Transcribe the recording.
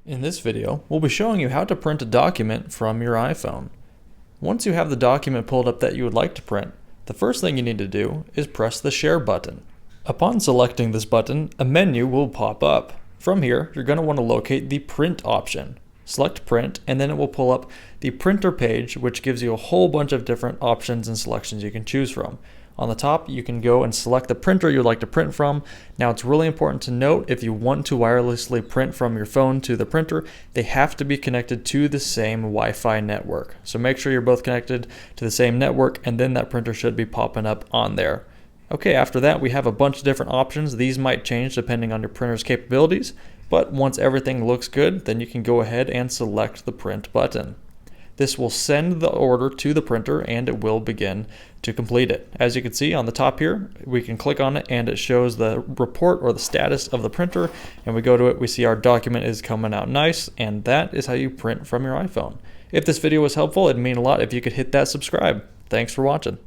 In this video, we'll be showing you how to print a document from your iPhone. Once you have the document pulled up that you would like to print, the first thing you need to do is press the Share button. Upon selecting this button, a menu will pop up. From here, you're going to want to locate the Print option. Select Print, and then it will pull up the printer page, which gives you a whole bunch of different options and selections you can choose from. On the top, you can go and select the printer you'd like to print from. Now, it's really important to note, if you want to wirelessly print from your phone to the printer, they have to be connected to the same Wi-Fi network. So make sure you're both connected to the same network, and then that printer should be popping up on there. Okay, after that, we have a bunch of different options. These might change depending on your printer's capabilities, but once everything looks good, then you can go ahead and select the Print button. This will send the order to the printer and it will begin to complete it. As you can see on the top here, we can click on it and it shows the report or the status of the printer, and we go to it, we see our document is coming out nice, and that is how you print from your iPhone. If this video was helpful, it'd mean a lot if you could hit that subscribe. Thanks for watching.